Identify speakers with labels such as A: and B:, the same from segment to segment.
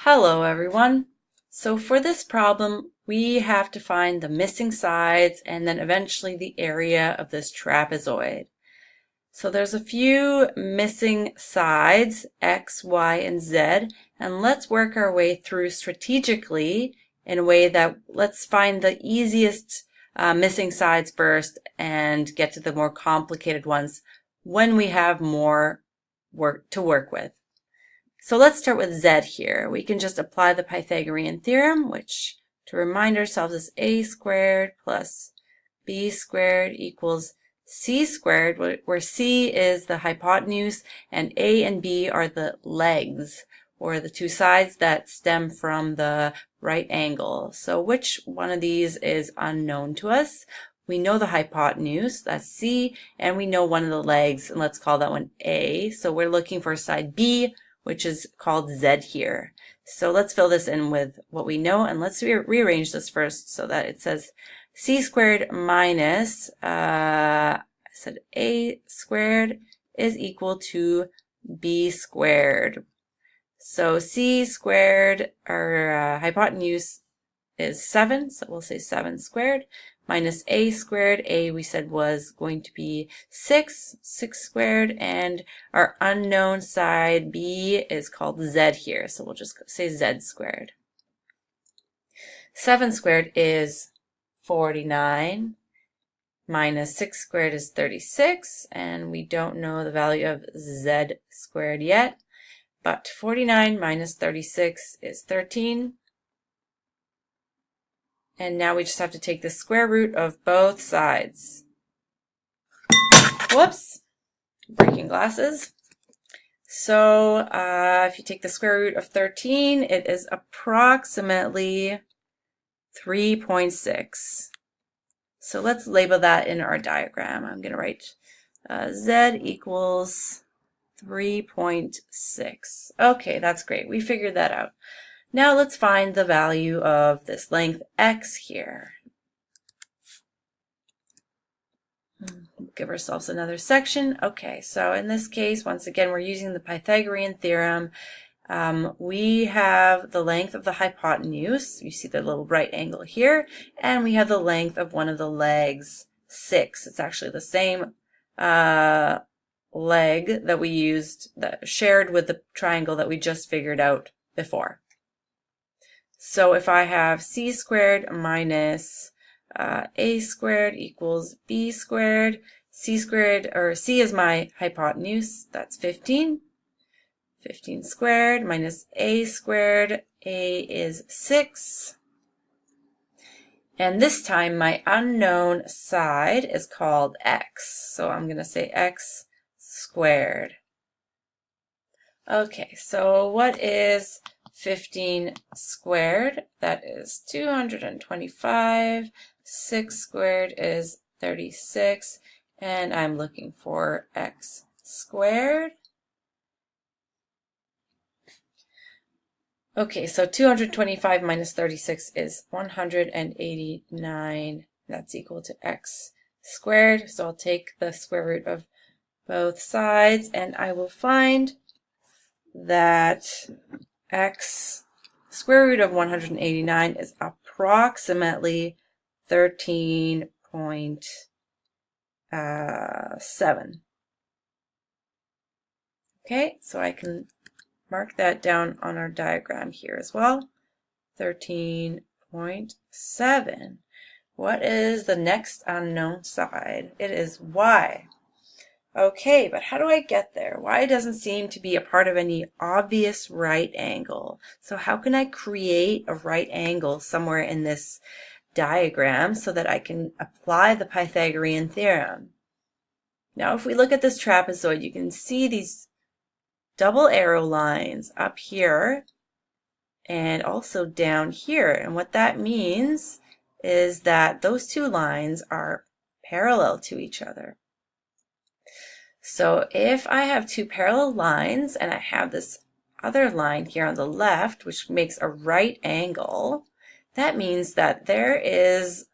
A: Hello everyone. So for this problem, we have to find the missing sides and then eventually the area of this trapezoid. So there's a few missing sides, X, Y, and Z, and let's work our way through strategically in a way that let's find the easiest missing sides first and get to the more complicated ones when we have more work to work with. So let's start with Z here. We can just apply the Pythagorean theorem, which, to remind ourselves, is a squared plus b squared equals c squared, where c is the hypotenuse and a and b are the legs, or the two sides that stem from the right angle. So which one of these is unknown to us? We know the hypotenuse, that's c, and we know one of the legs, and let's call that one a. So we're looking for side b, which is called Z here. So let's fill this in with what we know, and let's rearrange this first so that it says c squared minus, I said a squared is equal to b squared. So c squared, our hypotenuse is 7, so we'll say 7 squared, minus a squared. A we said was going to be 6 squared, and our unknown side b is called z here, so we'll just say z squared. 7 squared is 49, minus 6 squared is 36, and we don't know the value of z squared yet, but 49 minus 36 is 13. And now we just have to take the square root of both sides. Whoops, breaking glasses. So if you take the square root of 13, it is approximately 3.6. So let's label that in our diagram. I'm going to write z equals 3.6. Okay, that's great. We figured that out. Now let's find the value of this length x here. Give ourselves another section. Okay, so in this case, once again, we're using the Pythagorean theorem. We have the length of the hypotenuse. You see the little right angle here. And we have the length of one of the legs, 6. It's actually the same leg that we used, that shared with the triangle that we just figured out before. So if I have c squared minus a squared equals b squared, c squared, or c is my hypotenuse, that's 15. 15 squared minus a squared, a is 6. And this time my unknown side is called x. So I'm going to say x squared. Okay, so what is 15 squared? That is 225. 6 squared is 36. And I'm looking for x squared. Okay, so 225 minus 36 is 189. That's equal to x squared. So I'll take the square root of both sides, and I will find that x square root of 189 is approximately 13.7. Okay, so I can mark that down on our diagram here as well. 13.7. What is the next unknown side? It is y. Okay, but how do I get there? Y doesn't seem to be a part of any obvious right angle. So how can I create a right angle somewhere in this diagram so that I can apply the Pythagorean theorem? Now, if we look at this trapezoid, you can see these double arrow lines up here and also down here. And what that means is that those two lines are parallel to each other. So if I have two parallel lines and I have this other line here on the left, which makes a right angle, that means that there is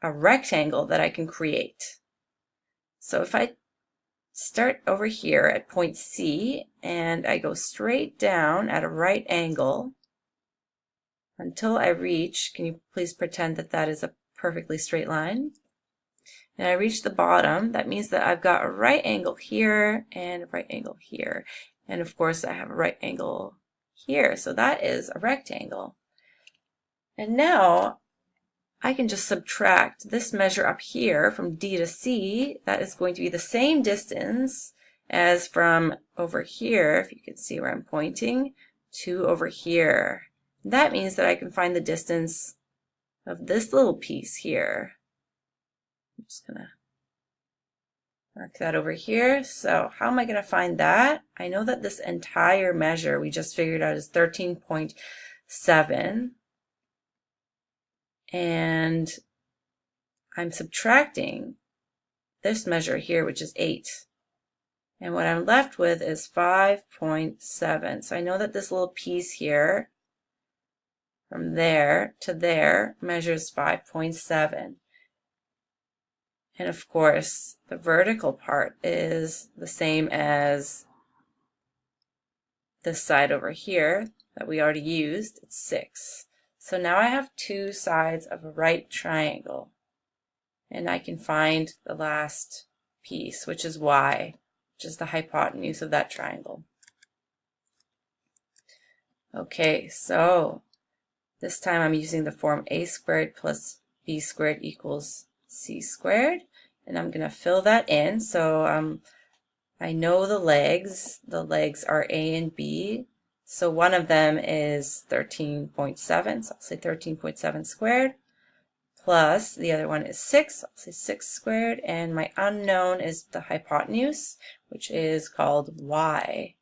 A: a rectangle that I can create. So if I start over here at point C, and I go straight down at a right angle until I reach, can you please pretend that that is a perfectly straight line? And I reach the bottom. That means that I've got a right angle here and a right angle here. And of course I have a right angle here. So that is a rectangle. And now I can just subtract this measure up here from D to C. That is going to be the same distance as from over here, if you can see where I'm pointing, to over here. That means that I can find the distance of this little piece here. I'm just going to mark that over here. So how am I going to find that? I know that this entire measure we just figured out is 13.7. And I'm subtracting this measure here, which is 8. And what I'm left with is 5.7. So I know that this little piece here, from there to there, measures 5.7. And of course, the vertical part is the same as this side over here that we already used. It's 6. So now I have two sides of a right triangle. And I can find the last piece, which is y, which is the hypotenuse of that triangle. Okay, so this time I'm using the form a squared plus b squared equals c squared, and I'm going to fill that in. So I know the legs are a and b, so one of them is 13.7, so I'll say 13.7 squared, plus the other one is 6, I'll say 6 squared, and my unknown is the hypotenuse, which is called y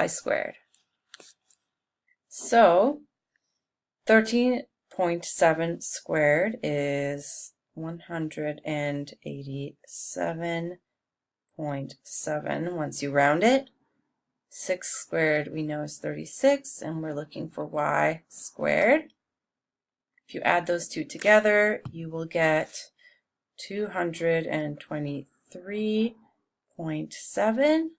A: squared. So 13.7 squared is 187.7 once you round it. 6 squared we know is 36, and we're looking for y squared. If you add those two together, you will get 223.7,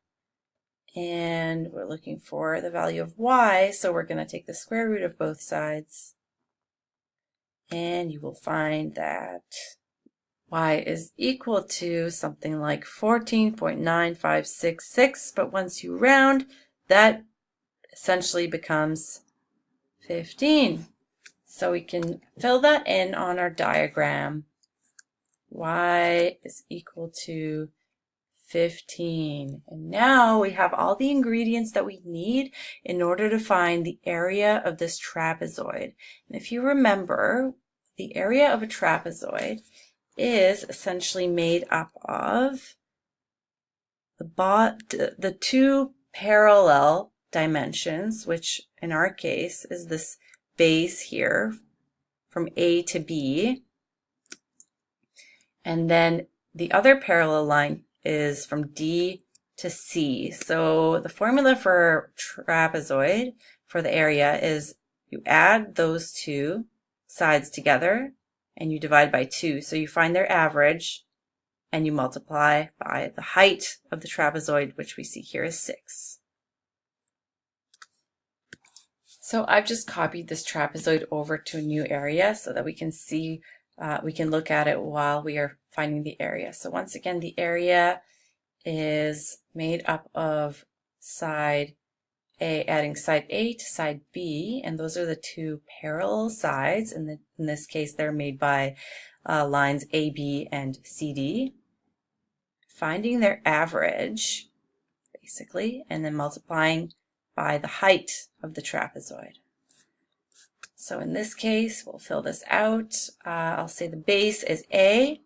A: and we're looking for the value of y, so we're going to take the square root of both sides, and you will find that y is equal to something like 14.9566, but once you round, that essentially becomes 15. So we can fill that in on our diagram. Y is equal to 15. And now we have all the ingredients that we need in order to find the area of this trapezoid. And if you remember, the area of a trapezoid is essentially made up of the two parallel dimensions, which in our case is this base here from A to B, and then the other parallel line is from D to C. So the formula for trapezoid for the area is you add those two sides together and you divide by 2. So you find their average and you multiply by the height of the trapezoid, which we see here is 6. So I've just copied this trapezoid over to a new area so that we can see, we can look at it while we are finding the area. So once again, the area is made up of side A, adding side A to side B, and those are the two parallel sides. In this case, they're made by lines AB and CD. Finding their average, basically, and then multiplying by the height of the trapezoid. So in this case, we'll fill this out. I'll say the base is A.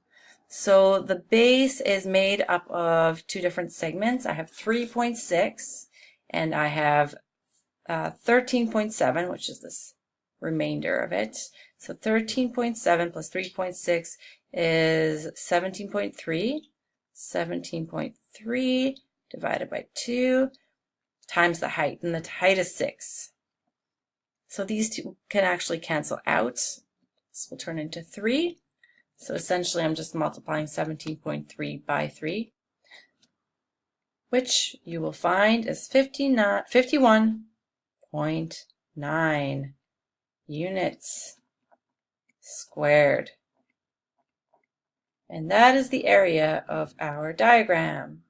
A: So the base is made up of two different segments. I have 3.6 and I have 13.7, which is this remainder of it. So 13.7 plus 3.6 is 17.3. 17.3 divided by 2 times the height, and the height is 6. So these two can actually cancel out. This will turn into 3. So essentially I'm just multiplying 17.3 by 3. which you will find is 51.9 units squared. And that is the area of our diagram.